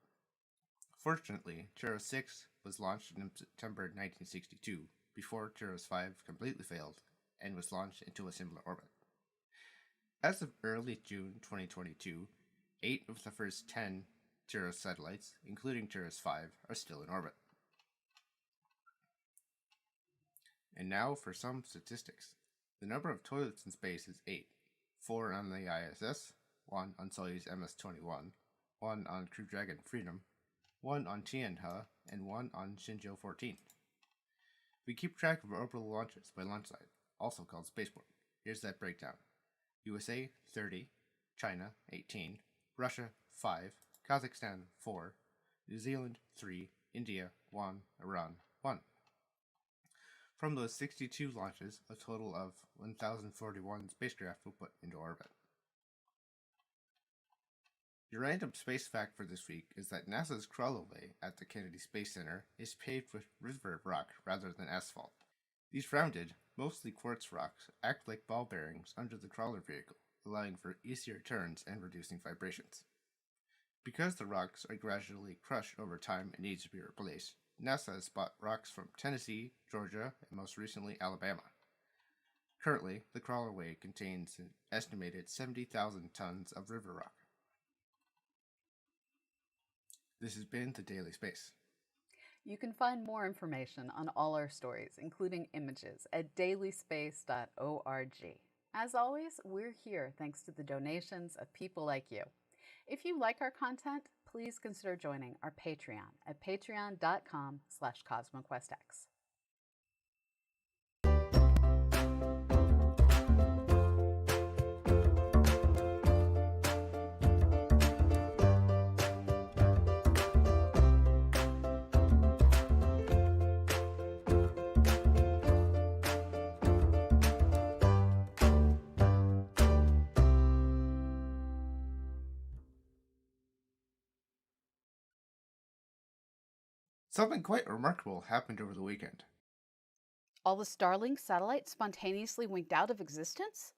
Fortunately, TEROS-6 was launched in September 1962, before TEROS-5 completely failed, and was launched into a similar orbit. As of early June 2022, 8 of the first 10 TEROS satellites, including TEROS-5, are still in orbit. And now for some statistics. The number of toilets in space is 8. 4 on the ISS, 1 on Soyuz MS-21, 1 on Crew Dragon Freedom, 1 on Tianhe, and 1 on Shenzhou 14. We keep track of orbital launches by launch site, also called spaceport. Here's that breakdown. USA 30, China 18, Russia 5, Kazakhstan 4, New Zealand 3, India 1, Iran 1. From those 62 launches, a total of 1,041 spacecraft were put into orbit. Your random space fact for this week is that NASA's crawlerway at the Kennedy Space Center is paved with river rock rather than asphalt. These rounded, mostly quartz rocks act like ball bearings under the crawler vehicle, allowing for easier turns and reducing vibrations. Because the rocks are gradually crushed over time and need to be replaced, NASA has bought rocks from Tennessee, Georgia, and most recently Alabama. Currently, the crawlerway contains an estimated 70,000 tons of river rock. This has been The Daily Space. You can find more information on all our stories, including images, at dailyspace.org. As always, we're here thanks to the donations of people like you. If you like our content, please consider joining our Patreon at patreon.com/CosmoQuestX. Something quite remarkable happened over the weekend. All the Starlink satellites spontaneously winked out of existence?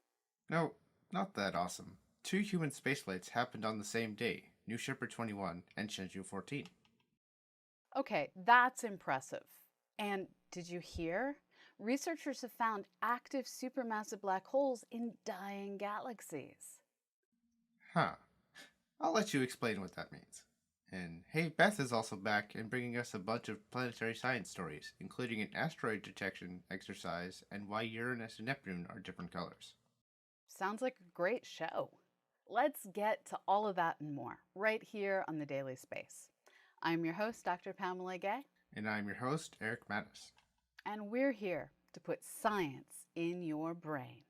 No, not that awesome. 2 human spaceflights happened on the same day, New Shepard 21 and Shenzhou 14. Okay, that's impressive. And did you hear? researchers have found active supermassive black holes in dying galaxies. Huh. I'll let you explain what that means. And hey, Beth is also back and bringing us a bunch of planetary science stories, including an asteroid detection exercise and why Uranus and Neptune are different colors. Sounds like a great show. Let's get to all of that and more right here on The Daily Space. I'm your host, Dr. Pamela Gay. And I'm your host, Eric Mattis. And we're here to put science in your brain.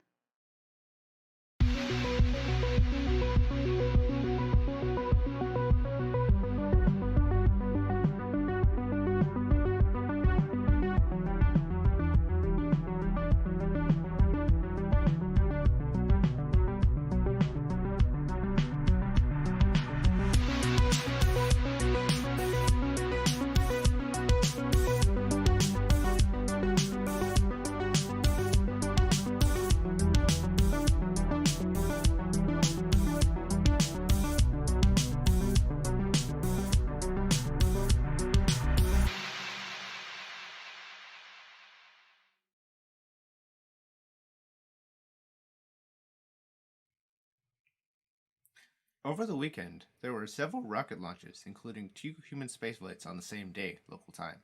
Over the weekend, there were several rocket launches, including 2 human spaceflights on the same day, local time.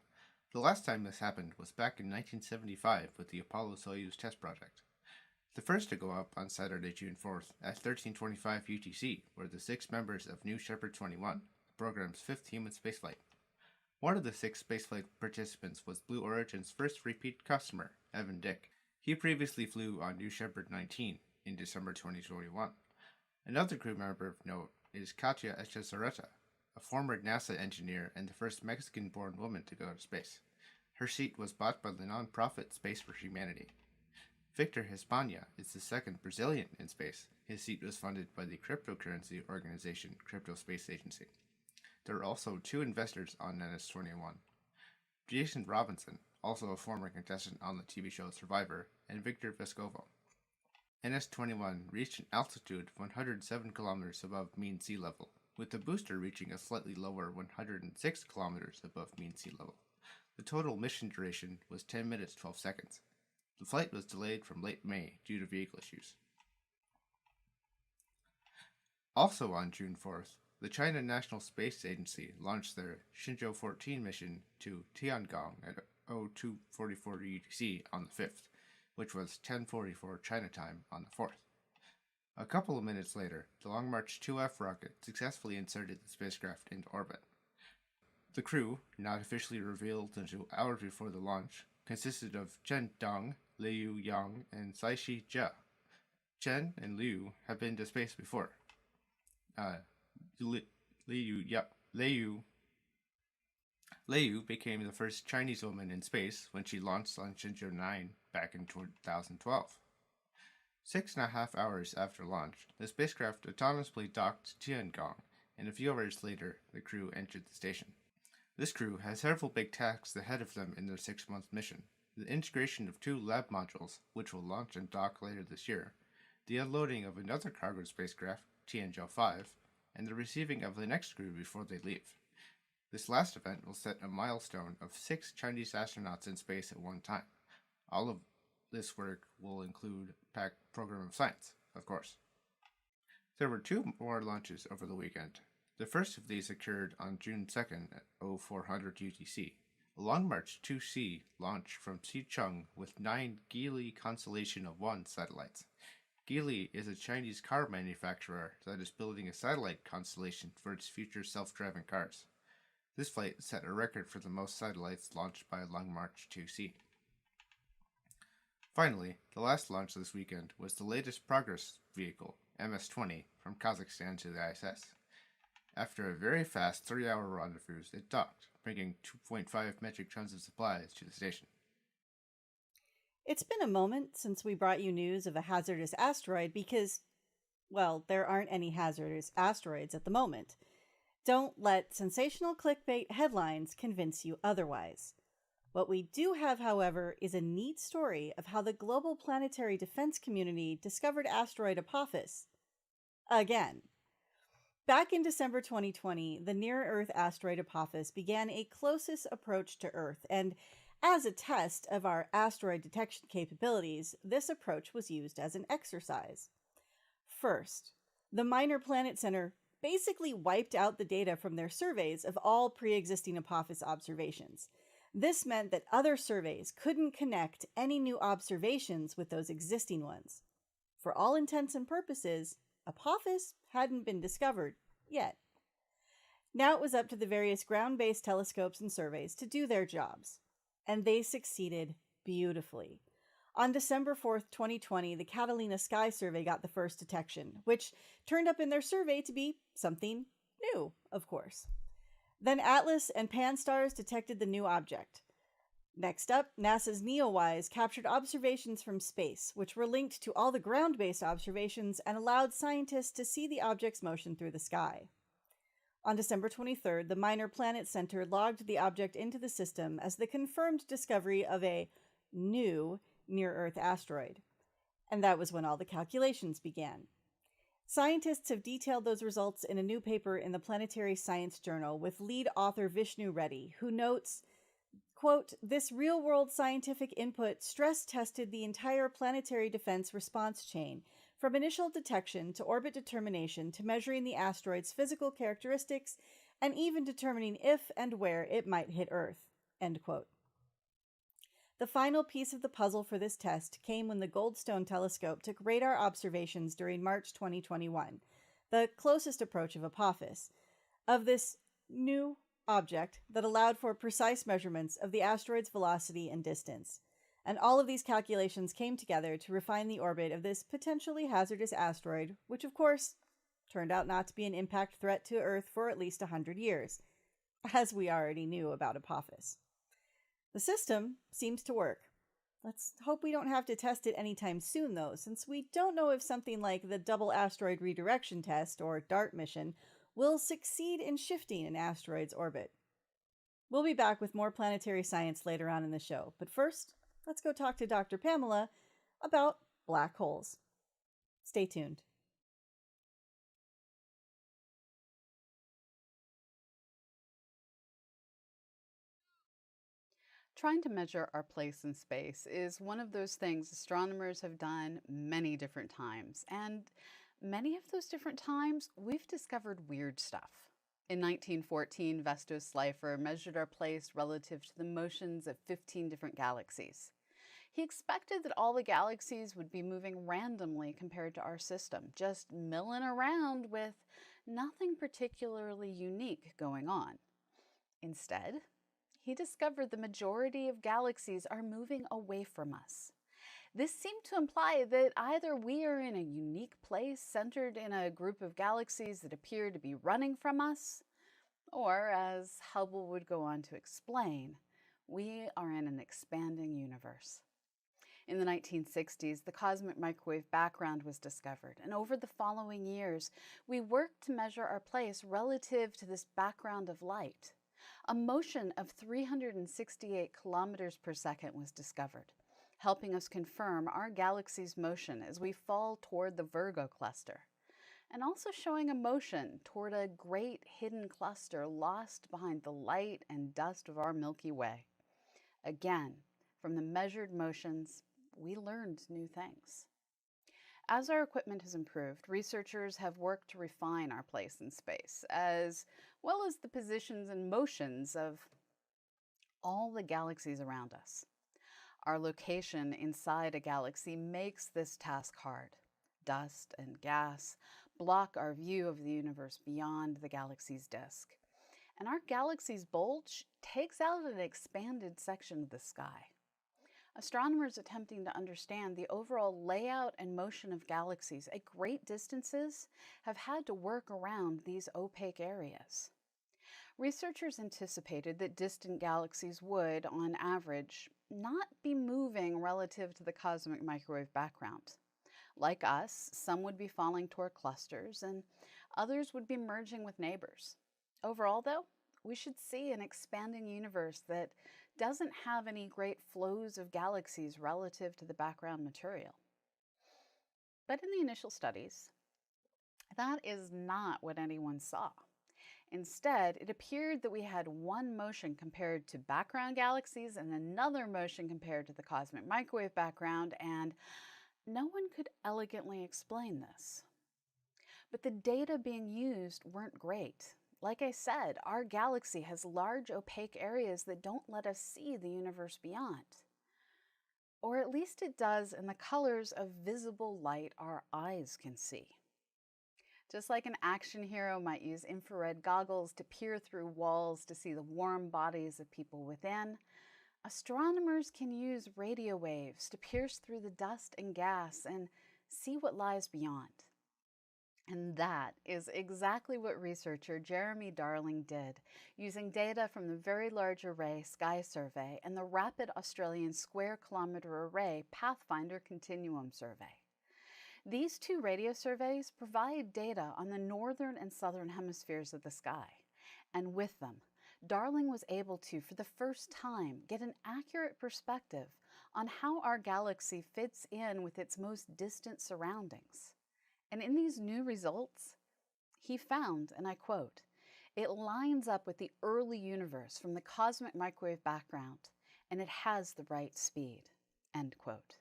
The last time this happened was back in 1975 with the Apollo-Soyuz test project. The first to go up on Saturday, June 4th at 13:25 UTC were the 6 members of New Shepard 21, the program's 5th human spaceflight. One of the 6 spaceflight participants was Blue Origin's first repeat customer, Evan Dick. He previously flew on New Shepard 19 in December 2021. Another crew member of note is Katya Echezarreta, a former NASA engineer and the first Mexican-born woman to go to space. Her seat was bought by the non-profit Space for Humanity. Victor Hispania is the second Brazilian in space. His seat was funded by the cryptocurrency organization Crypto Space Agency. There are also 2 investors on NS-21. Jason Robinson, also a former contestant on the TV show Survivor, and Victor Vescovo. NS-21 reached an altitude of 107 kilometers above mean sea level, with the booster reaching a slightly lower 106 kilometers above mean sea level. The total mission duration was 10 minutes 12 seconds. The flight was delayed from late May due to vehicle issues. Also on June 4th, the China National Space Agency launched their Shenzhou 14 mission to Tiangong at 0244 UTC on the 5th, which was 10:44 China time on the 4th. A couple of minutes later, the Long March 2F rocket successfully inserted the spacecraft into orbit. The crew, not officially revealed until hours before the launch, consisted of Chen Dong, Liu Yang, and Saishi Jia. Chen and Liu have been to space before. Liu became the first Chinese woman in space when she launched on Shenzhou 9 back in 2012. 6.5 hours after launch, the spacecraft autonomously docked to Tiangong, and a few hours later, the crew entered the station. This crew has several big tasks ahead of them in their 6-month mission: the integration of 2 lab modules, which will launch and dock later this year, the unloading of another cargo spacecraft, Tianzhou 5, and the receiving of the next crew before they leave. This last event will set a milestone of 6 Chinese astronauts in space at one time. All of this work will include packed program of science, of course. There were 2 more launches over the weekend. The first of these occurred on June 2nd at 0400 UTC. A Long March 2C launched from Xicheng with 9 Geely Constellation of 1 satellites. Geely is a Chinese car manufacturer that is building a satellite constellation for its future self-driving cars. This flight set a record for the most satellites launched by a Long March 2C. Finally, the last launch this weekend was the latest Progress vehicle, MS-20, from Kazakhstan to the ISS. After a very fast 3-hour rendezvous, it docked, bringing 2.5 metric tons of supplies to the station. It's been a moment since we brought you news of a hazardous asteroid because, well, there aren't any hazardous asteroids at the moment. Don't let sensational clickbait headlines convince you otherwise. What we do have, however, is a neat story of how the global planetary defense community discovered asteroid Apophis. Again. Back in December 2020, the near-Earth asteroid Apophis began a closest approach to Earth, and As a test of our asteroid detection capabilities, this approach was used as an exercise. First, the Minor Planet Center basically wiped out the data from their surveys of all pre-existing Apophis observations. This meant that other surveys couldn't connect any new observations with those existing ones. For all intents and purposes, Apophis hadn't been discovered yet. Now it was up to the various ground-based telescopes and surveys to do their jobs, and they succeeded beautifully. On December 4th, 2020, the Catalina Sky Survey got the first detection, which turned up in their survey to be something new, of course. Then Atlas and Pan-STARRS detected the new object. Next up, NASA's NEOWISE captured observations from space, which were linked to all the ground-based observations and allowed scientists to see the object's motion through the sky. On December 23rd, the Minor Planet Center logged the object into the system as the confirmed discovery of a new near-Earth asteroid. And that was when all the calculations began. Scientists have detailed those results in a new paper in the Planetary Science Journal with lead author Vishnu Reddy, who notes, quote, "This real-world scientific input stress-tested the entire planetary defense response chain, from initial detection to orbit determination to measuring the asteroid's physical characteristics and even determining if and where it might hit Earth," end quote. The final piece of the puzzle for this test came when the Goldstone telescope took radar observations during March 2021, the closest approach of Apophis, of this new object that allowed for precise measurements of the asteroid's velocity and distance. And all of these calculations came together to refine the orbit of this potentially hazardous asteroid, which of course turned out not to be an impact threat to Earth for at least 100 years, as we already knew about Apophis. The system seems to work. Let's hope we don't have to test it anytime soon, though, since we don't know if something like the Double Asteroid Redirection Test, or DART mission, will succeed in shifting an asteroid's orbit. We'll be back with more planetary science later on in the show, but first, let's go talk to Dr. Pamela about black holes. Stay tuned. Trying to measure our place in space is one of those things astronomers have done many different times. And many of those different times, we've discovered weird stuff. In 1914, Vesto Slipher measured our place relative to the motions of 15 different galaxies. He expected that all the galaxies would be moving randomly compared to our system, just milling around with nothing particularly unique going on. Instead, he discovered the majority of galaxies are moving away from us. This seemed to imply that either we are in a unique place centered in a group of galaxies that appear to be running from us, or, as Hubble would go on to explain, we are in an expanding universe. In the 1960s, the cosmic microwave background was discovered, and over the following years, we worked to measure our place relative to this background of light. A motion of 368 kilometers per second was discovered, helping us confirm our galaxy's motion as we fall toward the Virgo cluster, and also showing a motion toward a great hidden cluster lost behind the light and dust of our Milky Way. Again, from the measured motions, we learned new things. As our equipment has improved, researchers have worked to refine our place in space, as well as the positions and motions of all the galaxies around us. Our location inside a galaxy makes this task hard. Dust and gas block our view of the universe beyond the galaxy's disk, and our galaxy's bulge takes out an expanded section of the sky. Astronomers attempting to understand the overall layout and motion of galaxies at great distances have had to work around these opaque areas. Researchers anticipated that distant galaxies would, on average, not be moving relative to the cosmic microwave background. Like us, some would be falling toward clusters, and others would be merging with neighbors. Overall, though, we should see an expanding universe that doesn't have any great flows of galaxies relative to the background material. But in the initial studies, that is not what anyone saw. Instead, it appeared that we had one motion compared to background galaxies and another motion compared to the cosmic microwave background, and no one could elegantly explain this. But the data being used weren't great. Like I said, our galaxy has large opaque areas that don't let us see the universe beyond. Or at least it does in the colors of visible light our eyes can see. Just like an action hero might use infrared goggles to peer through walls to see the warm bodies of people within, astronomers can use radio waves to pierce through the dust and gas and see what lies beyond. And that is exactly what researcher Jeremy Darling did, using data from the Very Large Array Sky Survey and the Rapid Australian Square Kilometre Array Pathfinder Continuum Survey. These two radio surveys provide data on the northern and southern hemispheres of the sky, and with them, Darling was able to, for the first time, get an accurate perspective on how our galaxy fits in with its most distant surroundings. And in these new results, he found, and I quote, "It lines up with the early universe from the cosmic microwave background, and it has the right speed," end quote.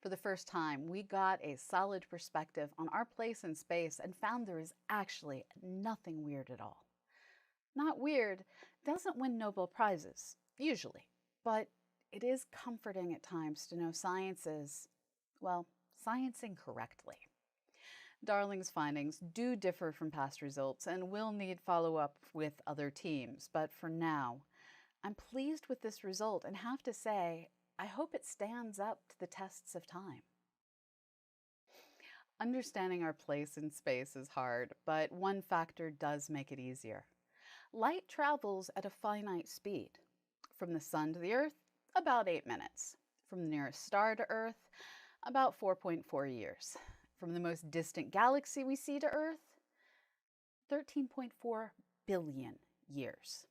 For the first time, we got a solid perspective on our place in space and found there is actually nothing weird at all. Not weird doesn't win Nobel Prizes, usually, but it is comforting at times to know science is, well, sciencing correctly. Darling's findings do differ from past results and will need follow-up with other teams, but for now, I'm pleased with this result and have to say, I hope it stands up to the tests of time. Understanding our place in space is hard, but one factor does make it easier. Light travels at a finite speed. From the sun to the Earth, about 8 minutes. From the nearest star to Earth, about 4.4 years. From the most distant galaxy we see to Earth, 13.4 billion years.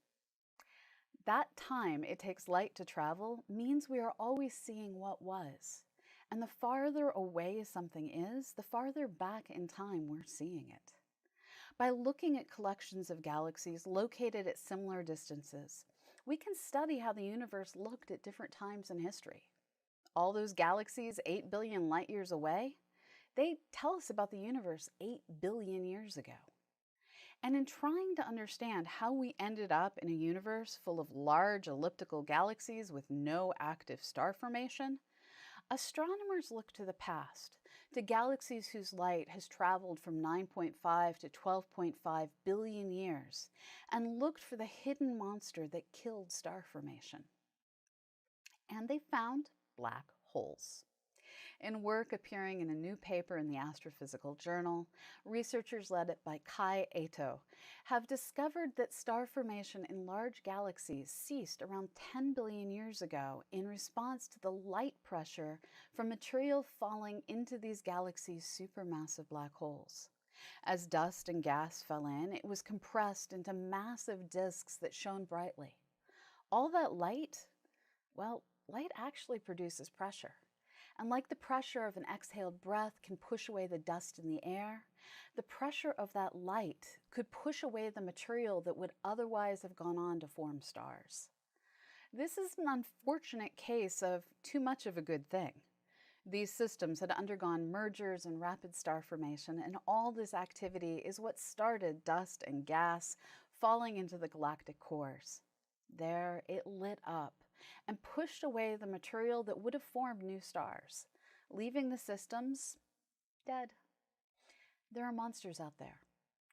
That time it takes light to travel means we are always seeing what was. And the farther away something is, the farther back in time we're seeing it. By looking at collections of galaxies located at similar distances, we can study how the universe looked at different times in history. All those galaxies 8 billion light years away, they tell us about the universe 8 billion years ago. And in trying to understand how we ended up in a universe full of large elliptical galaxies with no active star formation, astronomers look to the past, to galaxies whose light has traveled from 9.5 to 12.5 billion years, and looked for the hidden monster that killed star formation. And they found black holes. In work appearing in a new paper in the Astrophysical Journal, researchers led by Kai Eto have discovered that star formation in large galaxies ceased around 10 billion years ago in response to the light pressure from material falling into these galaxies' supermassive black holes. As dust and gas fell in, it was compressed into massive disks that shone brightly. All that light, well, light actually produces pressure. And like the pressure of an exhaled breath can push away the dust in the air, the pressure of that light could push away the material that would otherwise have gone on to form stars. This is an unfortunate case of too much of a good thing. These systems had undergone mergers and rapid star formation, and all this activity is what started dust and gas falling into the galactic cores. There, it lit up and pushed away the material that would have formed new stars, leaving the systems dead. There are monsters out there.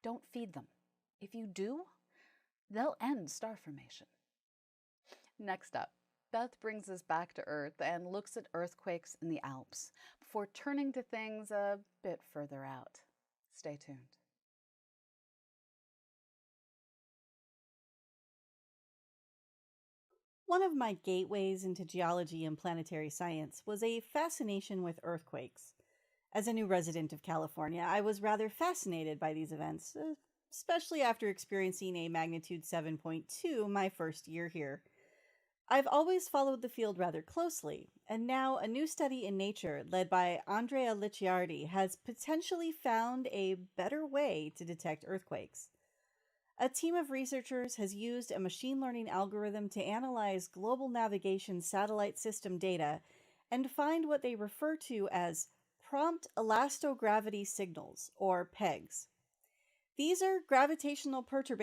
Don't feed them. If you do, they'll end star formation. Next up, Beth brings us back to Earth and looks at earthquakes in the Alps before turning to things a bit further out. Stay tuned. One of my gateways into geology and planetary science was a fascination with earthquakes. As a new resident of California, I was rather fascinated by these events, especially after experiencing a magnitude 7.2 my first year here. I've always followed the field rather closely, and now a new study in Nature led by Andrea Licciardi has potentially found a better way to detect earthquakes. a team of researchers has used a machine learning algorithm to analyze global navigation satellite system data and find what they refer to as prompt elastogravity signals, or PEGs. These are gravitational perturbations